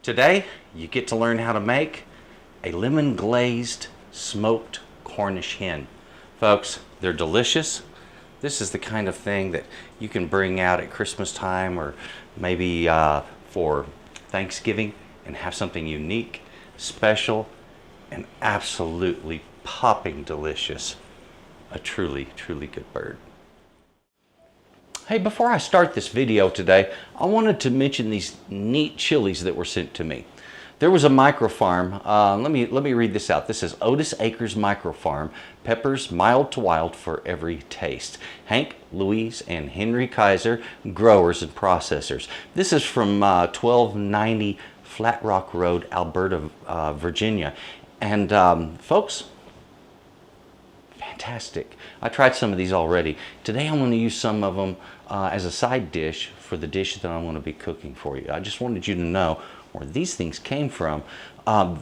Today, you get to learn how to make a lemon glazed smoked Cornish hen. Folks, they're delicious. This is the kind of thing that you can bring out at Christmas time or maybe for Thanksgiving and have something unique, special, and absolutely popping delicious. A truly, truly good bird. Hey, before I start this video today, I wanted to mention these neat chilies that were sent to me. There was a microfarm. Let me read this out. This is Otis Acres Microfarm. Peppers mild to wild for every taste. Hank, Louise, and Henry Kaiser, growers and processors. This is from 1290 Flat Rock Road, Alberta, Virginia. And folks, fantastic. I tried some of these already. Today I'm going to use some of them as a side dish for the dish that I'm going to be cooking for you. I just wanted you to know where these things came from.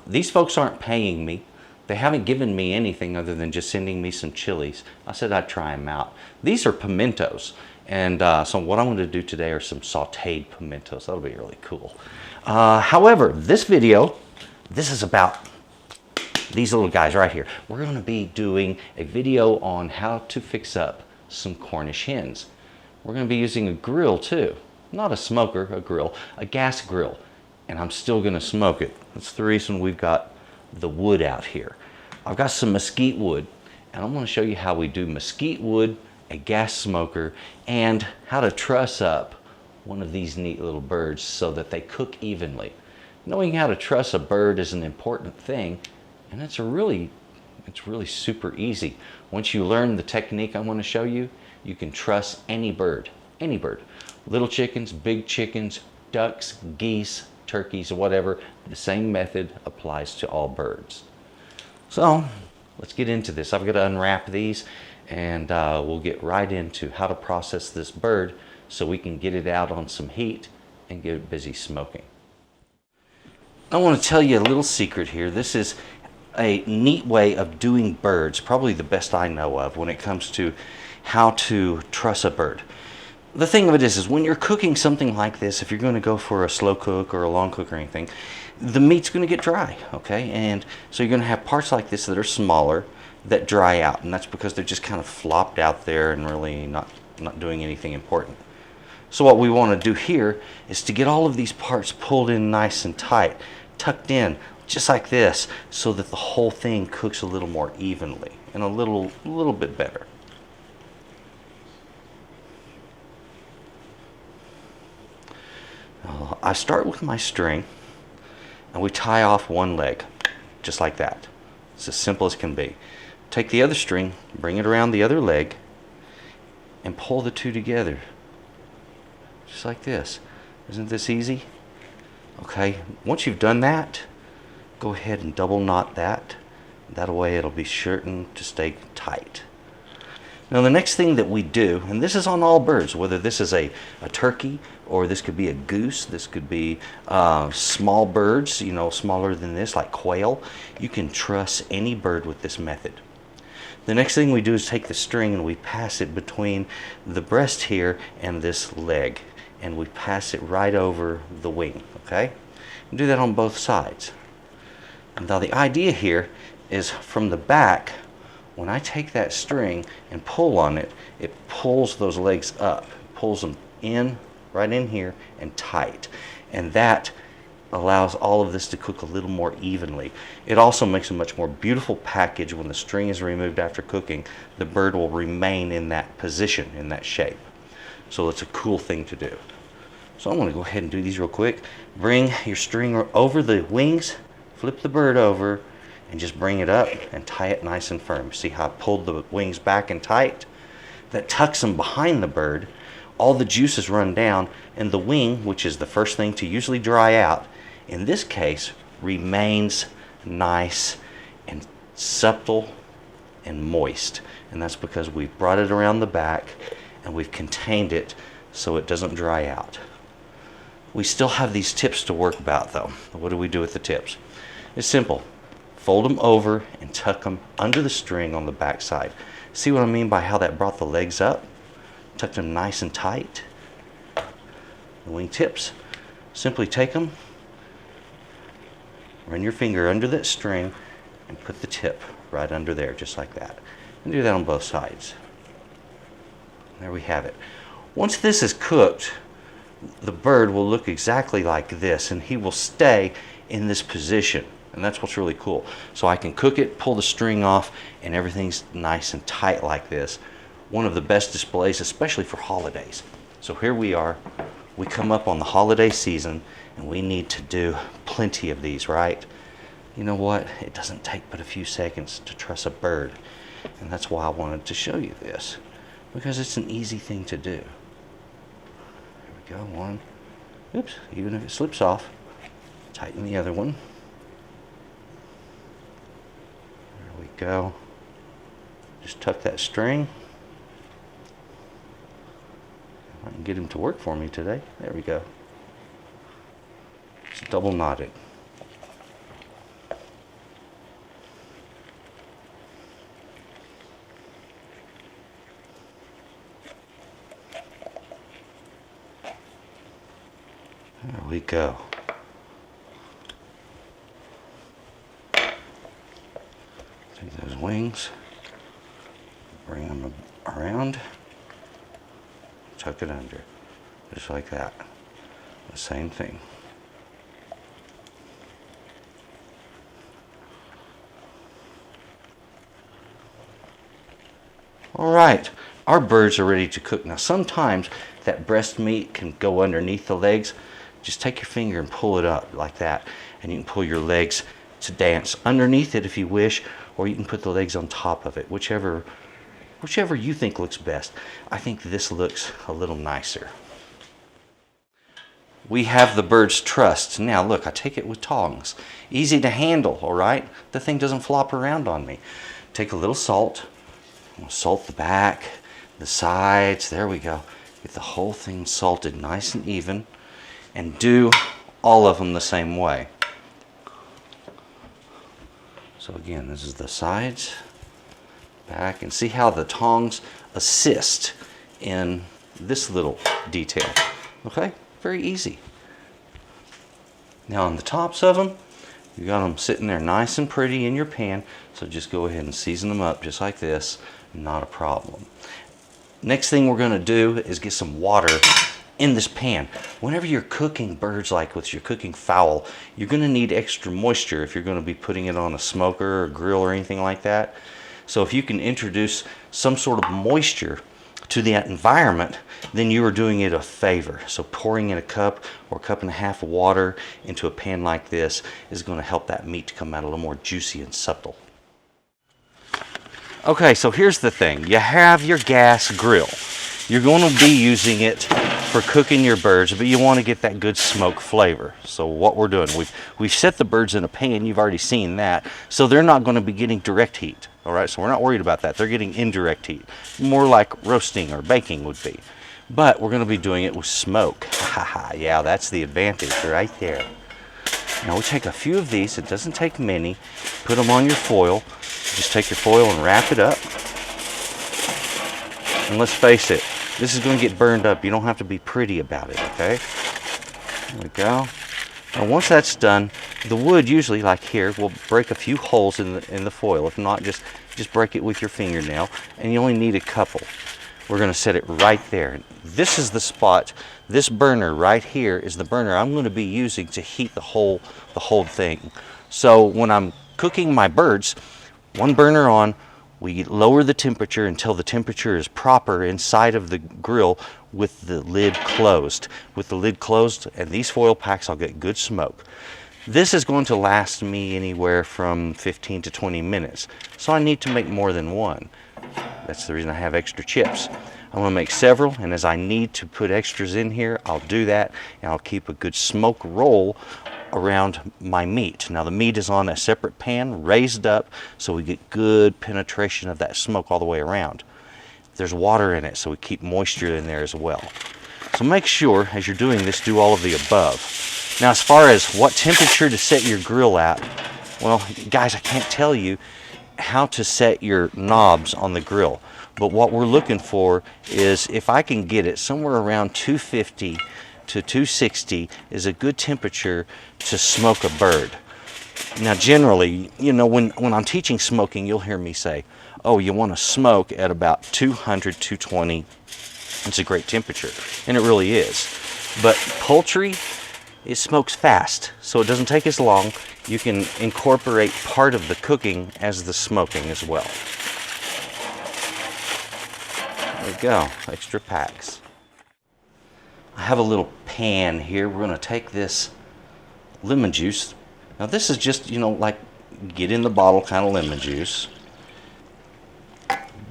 These folks aren't paying me. They haven't given me anything other than just sending me some chilies. I said I'd try them out. These are pimentos. And so what I'm going to do today are some sauteed pimentos. That'll be really cool. However, this video, this is about these little guys right here. We're going to be doing a video on how to fix up some Cornish hens. We're going to be using a grill too. Not a smoker, a grill, a gas grill. And I'm still going to smoke it. That's the reason we've got the wood out here. I've got some mesquite wood, and I'm going to show you how we do mesquite wood, a gas smoker, and how to truss up one of these neat little birds so that they cook evenly. Knowing how to truss a bird is an important thing, and it's really super easy. Once you learn the technique I'm going to show you, you can truss any bird, any bird. Little chickens, big chickens, ducks, geese, turkeys, or whatever. The same method applies to all birds. So let's get into this. I've got to unwrap these, and we'll get right into how to process this bird so we can get it out on some heat and get it busy smoking. I want to tell you a little secret here. This is a neat way of doing birds, probably the best I know of when it comes to how to truss a bird. The thing of it is when you're cooking something like this, if you're going to go for a slow cook or a long cook or anything, the meat's going to get dry, okay? And so you're going to have parts like this that are smaller that dry out, and that's because they're just kind of flopped out there and really not doing anything important. So what we want to do here is to get all of these parts pulled in nice and tight, tucked in, just like this, so that the whole thing cooks a little more evenly and a little bit better. I start with my string, and we tie off one leg, just like that. It's as simple as can be. Take the other string, bring it around the other leg, and pull the two together, just like this. Isn't this easy? Okay, once you've done that, go ahead and double knot that. That way it'll be certain to stay tight. Now the next thing that we do, and this is on all birds, whether this is a turkey or this could be a goose, this could be small birds, you know, smaller than this, like quail. You can truss any bird with this method. The next thing we do is take the string and we pass it between the breast here and this leg, and we pass it right over the wing, okay? And do that on both sides. Now the idea here is from the back, when I take that string and pull on it, it pulls those legs up, pulls them in, right in here, and tight. And that allows all of this to cook a little more evenly. It also makes a much more beautiful package when the string is removed after cooking. The bird will remain in that position, in that shape. So it's a cool thing to do. So I'm going to go ahead and do these real quick. Bring your string over the wings, flip the bird over, and just bring it up and tie it nice and firm. See how I pulled the wings back and tight? That tucks them behind the bird. All the juices run down, and the wing, which is the first thing to usually dry out, in this case remains nice and supple and moist. And that's because we've brought it around the back and we've contained it so it doesn't dry out. We still have these tips to work about though. What do we do with the tips? It's simple. Fold them over and tuck them under the string on the back side. See what I mean by how that brought the legs up? Tucked them nice and tight. The wing tips, simply take them, Run your finger under that string and put the tip right under there, just like that. And do that on both sides. There we have it. Once this is cooked, the bird will look exactly like this, and he will stay in this position. And that's what's really cool. So I can cook it, pull the string off, and everything's nice and tight like this. One of the best displays, especially for holidays. So here we are. We come up on the holiday season, and we need to do plenty of these, right? You know what? It doesn't take but a few seconds to truss a bird. And that's why I wanted to show you this, because it's an easy thing to do. There we go, one. Oops, even if it slips off, tighten the other one. There we go. Just tuck that string. I can get him to work for me today. There we go. It's double knotted. There we go. Take those wings, bring them around, tuck it under, just like that. The same thing. All right, our birds are ready to cook. Now sometimes that breast meat can go underneath the legs. Just take your finger and pull it up like that, and you can pull your legs to dance underneath it if you wish, or you can put the legs on top of it, whichever you think looks best. I think this looks a little nicer. We have the birds trussed. Now look, I take it with tongs. Easy to handle, all right? The thing doesn't flop around on me. Take a little salt. I'm gonna salt the back, the sides, there we go. Get the whole thing salted nice and even, and do all of them the same way. So again, this is the sides, back, and see how the tongs assist in this little detail. Okay, very easy. Now on the tops of them, you got them sitting there nice and pretty in your pan, so just go ahead and season them up just like this, not a problem. Next thing we're going to do is get some water in this pan. Whenever you're cooking birds like this, you're cooking fowl, you're going to need extra moisture if you're going to be putting it on a smoker or grill or anything like that. So if you can introduce some sort of moisture to that environment, then you are doing it a favor. So pouring in a cup or a cup and a half of water into a pan like this is going to help that meat to come out a little more juicy and supple. Okay, so here's the thing. You have your gas grill. You're going to be using it for cooking your birds, but you want to get that good smoke flavor. So what we're doing, we've set the birds in a pan. You've already seen that. So they're not going to be getting direct heat. All right, so we're not worried about that. They're getting indirect heat, more like roasting or baking would be. But we're going to be doing it with smoke. Yeah, that's the advantage right there. Now we take a few of these. It doesn't take many. Put them on your foil. Just take your foil and wrap it up. And let's face it, this is going to get burned up. You don't have to be pretty about it, okay? There we go. Now once that's done, the wood usually, like here, will break a few holes in the foil. If not, just break it with your fingernail, and you only need a couple. We're going to set it right there. This is the spot. This burner right here is the burner I'm going to be using to heat the whole thing. So when I'm cooking my birds, one burner on, we lower the temperature until the temperature is proper inside of the grill with the lid closed. With the lid closed and these foil packs, I'll get good smoke. This is going to last me anywhere from 15 to 20 minutes. So I need to make more than one. That's the reason I have extra chips. I want to make several, and as I need to put extras in here, I'll do that, and I'll keep a good smoke roll around my meat. Now the meat is on a separate pan, raised up, so we get good penetration of that smoke all the way around. There's water in it, so we keep moisture in there as well. So make sure, as you're doing this, do all of the above. Now as far as what temperature to set your grill at, well, guys, I can't tell you how to set your knobs on the grill. But what we're looking for is, if I can get it somewhere around 250 to 260 is a good temperature to smoke a bird. Now generally, you know, when I'm teaching smoking, you'll hear me say, oh, you want to smoke at about 200, 220. It's a great temperature, and it really is. But poultry, it smokes fast, so it doesn't take as long. You can incorporate part of the cooking as the smoking as well. There we go, extra packs. I have a little pan here. We're going to take this lemon juice. Now this is just, you know, like get in the bottle kind of lemon juice.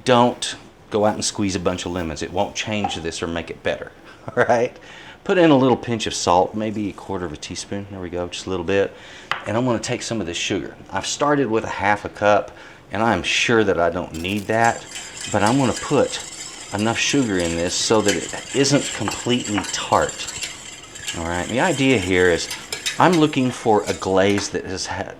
Don't go out and squeeze a bunch of lemons. It won't change this or make it better. All right. Put in a little pinch of salt, maybe 1/4 teaspoon. There we go, just a little bit. And I'm going to take some of this sugar. I've started with 1/2 cup, and I'm sure that I don't need that, but I'm going to put enough sugar in this so that it isn't completely tart. All right. The idea here is I'm looking for a glaze that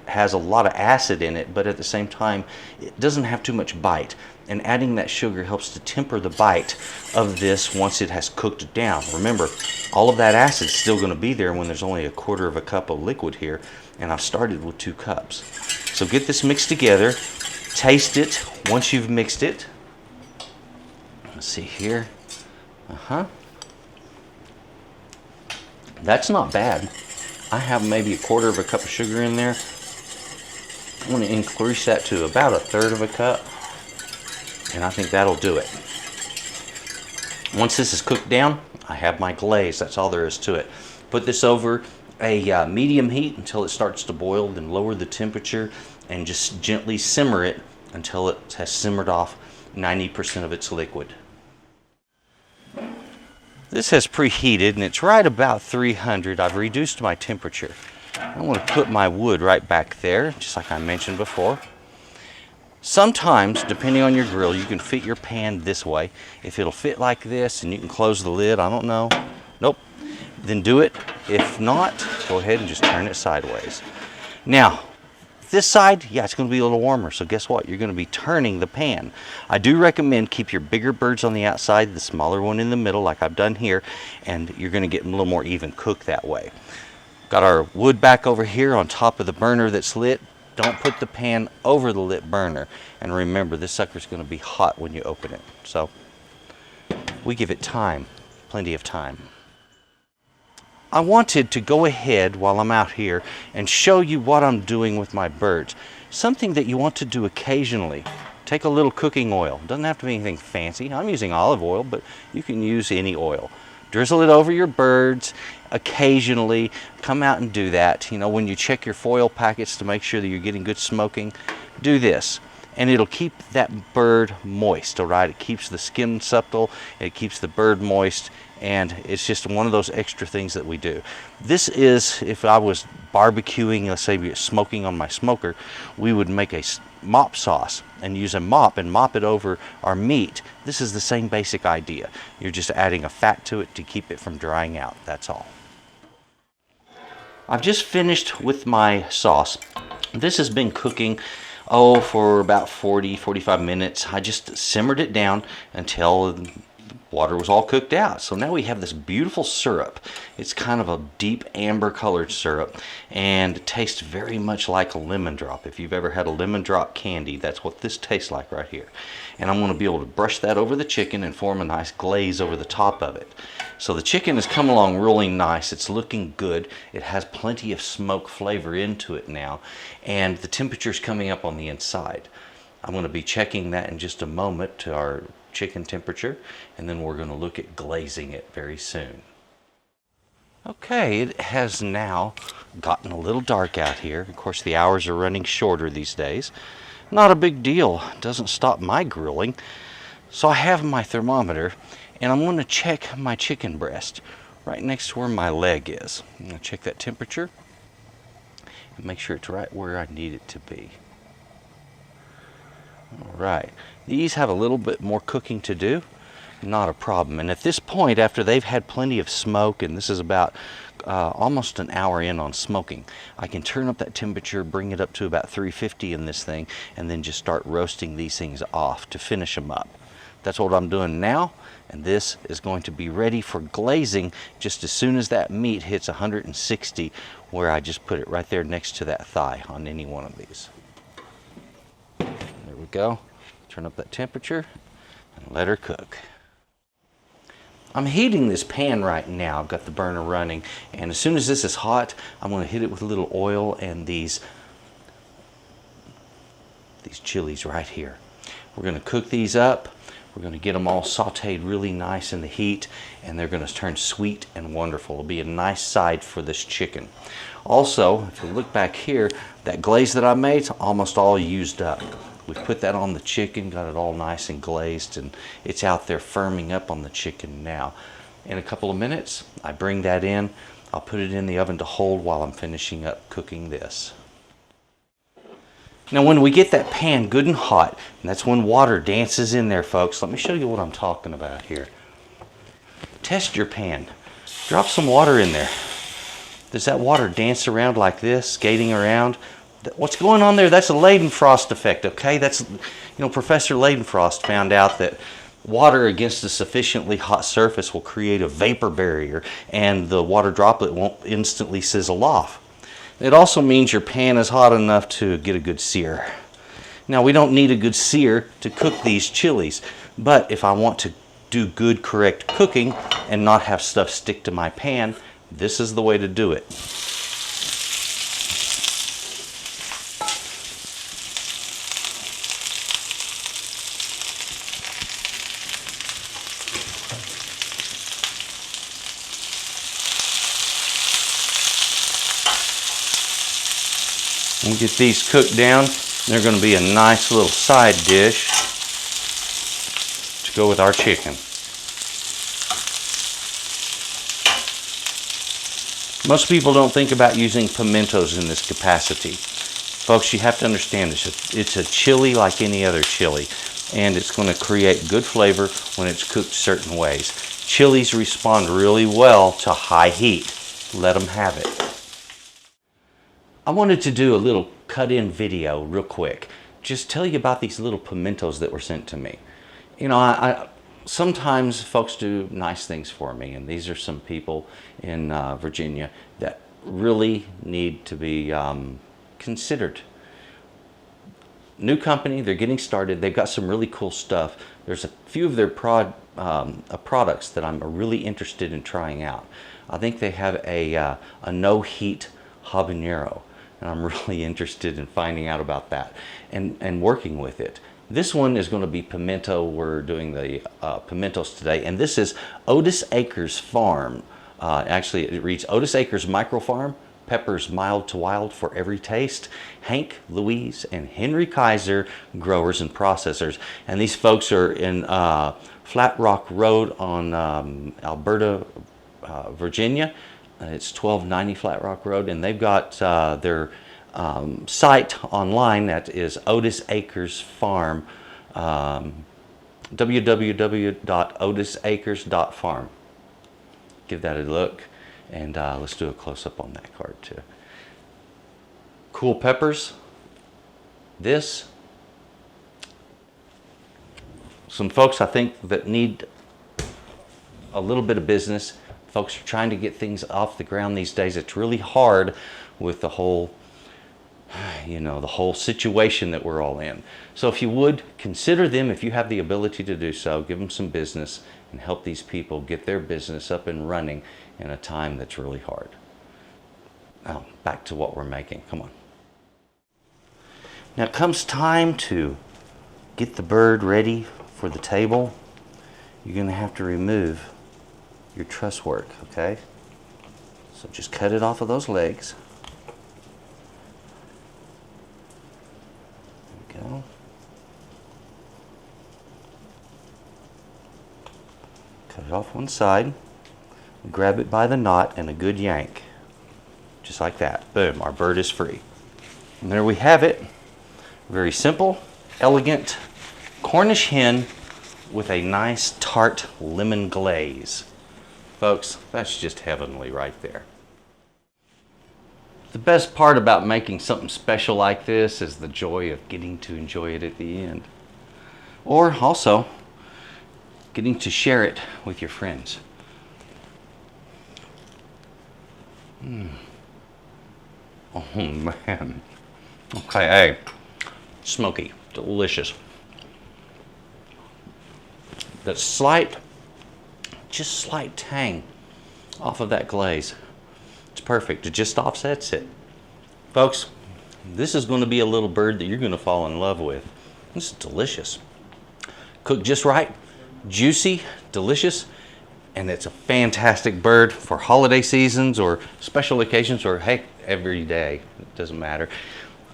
has a lot of acid in it, but at the same time, it doesn't have too much bite. And adding that sugar helps to temper the bite of this once it has cooked down. Remember, all of that acid is still going to be there when there's only 1/4 cup of liquid here, and I've started with 2 cups. So get this mixed together, taste it once you've mixed it. Let's see here. That's not bad. I have maybe 1/4 cup of sugar in there. I'm going to increase that to about 1/3 cup. And I think that'll do it. Once this is cooked down, I have my glaze. That's all there is to it. Put this over a medium heat until it starts to boil, then lower the temperature and just gently simmer it until it has simmered off 90% of its liquid. This has preheated and it's right about 300. I've reduced my temperature. I want to put my wood right back there, just like I mentioned before. Sometimes, depending on your grill, you can fit your pan this way. If it'll fit like this and you can close the lid, I don't know. Nope. Then do it. If not, go ahead and just turn it sideways. Now, this side, yeah, it's going to be a little warmer. So guess what? You're going to be turning the pan. I do recommend keep your bigger birds on the outside, the smaller one in the middle, like I've done here, and you're going to get a little more even cook that way. Got our wood back over here on top of the burner that's lit. Don't put the pan over the lit burner. And remember, this sucker's going to be hot when you open it. So we give it time, plenty of time. I wanted to go ahead while I'm out here and show you what I'm doing with my birds. Something that you want to do occasionally. Take a little cooking oil. Doesn't have to be anything fancy. I'm using olive oil, but you can use any oil. Drizzle it over your birds occasionally. Come out and do that. You know, when you check your foil packets to make sure that you're getting good smoking, do this. And it'll keep that bird moist, all right? It keeps the skin supple, it keeps the bird moist, and it's just one of those extra things that we do. This is, if I was barbecuing, let's say smoking on my smoker, we would make a mop sauce and use a mop and mop it over our meat. This is the same basic idea. You're just adding a fat to it to keep it from drying out, that's all. I've just finished with my sauce. This has been cooking for about 40-45 minutes. I just simmered it down until the water was all cooked out. So now we have this beautiful syrup. It's kind of a deep amber colored syrup and it tastes very much like a lemon drop. If you've ever had a lemon drop candy, that's what this tastes like right here. And I'm going to be able to brush that over the chicken and form a nice glaze over the top of it. So the chicken has come along really nice. It's looking good. It has plenty of smoke flavor into it now, and the temperature's coming up on the inside. I'm going to be checking that in just a moment to our chicken temperature, and then we're going to look at glazing it very soon. Okay, it has now gotten a little dark out here. Of course, the hours are running shorter these days. Not a big deal. It doesn't stop my grilling. So I have my thermometer, and I'm going to check my chicken breast right next to where my leg is. I'm going to check that temperature and make sure it's right where I need it to be. All right. These have a little bit more cooking to do. Not a problem. And at this point, after they've had plenty of smoke, and this is about almost an hour in on smoking, I can turn up that temperature, bring it up to about 350 in this thing, and then just start roasting these things off to finish them up. That's what I'm doing now. And this is going to be ready for glazing just as soon as that meat hits 160, where I just put it right there next to that thigh on any one of these. There we go. Turn up that temperature and let her cook. I'm heating this pan right now. I've got the burner running, and as soon as this is hot, I'm going to hit it with a little oil and these chilies right here. We're going to cook these up. We're going to get them all sauteed really nice in the heat, and they're going to turn sweet and wonderful. It'll be a nice side for this chicken. Also, if you look back here, that glaze that I made is almost all used up. We put that on the chicken, got it all nice and glazed, and it's out there firming up on the chicken now. In a couple of minutes, I bring that in. I'll put it in the oven to hold while I'm finishing up cooking this. Now when we get that pan good and hot, and that's when water dances in there, folks. Let me show you what I'm talking about here. Test your pan. Drop some water in there. Does that water dance around like this, skating around? What's going on there? That's a Leidenfrost effect, okay? That's, Professor Leidenfrost found out that water against a sufficiently hot surface will create a vapor barrier, and the water droplet won't instantly sizzle off. It also means your pan is hot enough to get a good sear. Now, we don't need a good sear to cook these chilies, but if I want to do good, correct cooking and not have stuff stick to my pan, this is the way to do it. And get these cooked down. They're going to be a nice little side dish to go with our chicken. Most people don't think about using pimentos in this capacity. Folks, you have to understand this. It's a chili like any other chili, and it's going to create good flavor when it's cooked certain ways. Chilies respond really well to high heat. Let them have it. I wanted to do a little cut-in video real quick. Just tell you about these little pimentos that were sent to me. Sometimes folks do nice things for me, and these are some people in Virginia that really need to be considered. New company, they're getting started. They've got some really cool stuff. There's a few of their products that I'm really interested in trying out. I think they have a no-heat habanero, and I'm really interested in finding out about that and working with it. This one is going to be pimento. We're doing the pimentos today, and this is Otis Acres Farm. Actually, it reads Otis Acres Micro Farm, peppers mild to wild for every taste. Hank, Louise, and Henry Kaiser, growers and processors. And these folks are in Flat Rock Road on Alberta, Virginia. It's 1290 Flat Rock Road, and they've got their site online that is Otis Acres Farm, www.otisacres.farm. Give that a look, and let's do a close-up on that card too. Cool peppers. This. Some folks I think that need a little bit of business. Folks are trying to get things off the ground these days. It's really hard with the whole, the whole situation that we're all in. So if you would, consider them if you have the ability to do so. Give them some business and help these people get their business up and running in a time that's really hard. Now, back to what we're making. Come on. Now it comes time to get the bird ready for the table. You're going to have to remove your truss work, okay? So just cut it off of those legs. There we go. Cut it off one side. Grab it by the knot and a good yank. Just like that. Boom, our bird is free. And there we have it. Very simple, elegant Cornish hen with a nice tart lemon glaze. Folks, that's just heavenly right there. The best part about making something special like this is the joy of getting to enjoy it at the end. Or also, getting to share it with your friends. Oh man. Okay, hey, smoky, delicious. That slight, just slight tang off of that glaze. It's perfect. It just offsets it. Folks, this is going to be a little bird that you're going to fall in love with. This is delicious. Cooked just right, juicy, delicious, and it's a fantastic bird for holiday seasons or special occasions, or heck, every day. It doesn't matter.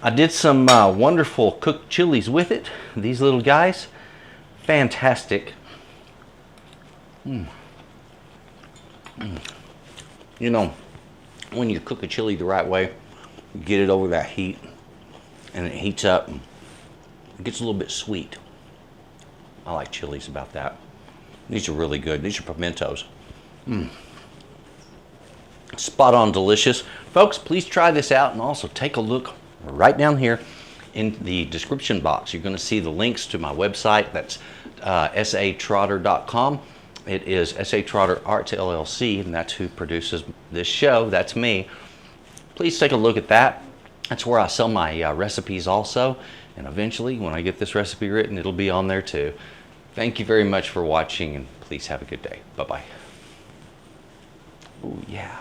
I did some wonderful cooked chilies with it. These little guys, fantastic. You know, when you cook a chili the right way, you get it over that heat, and it heats up. And it gets a little bit sweet. I like chilies about that. These are really good. These are pimentos. Spot on delicious. Folks, please try this out, and also take a look right down here in the description box. You're going to see the links to my website. That's S.A.Trotter.com. It is S.A.Trotter Arts LLC, and that's who produces this show. That's me. Please take a look at that. That's where I sell my recipes also. And eventually, when I get this recipe written, it'll be on there too. Thank you very much for watching, and please have a good day. Bye-bye. Oh, yeah.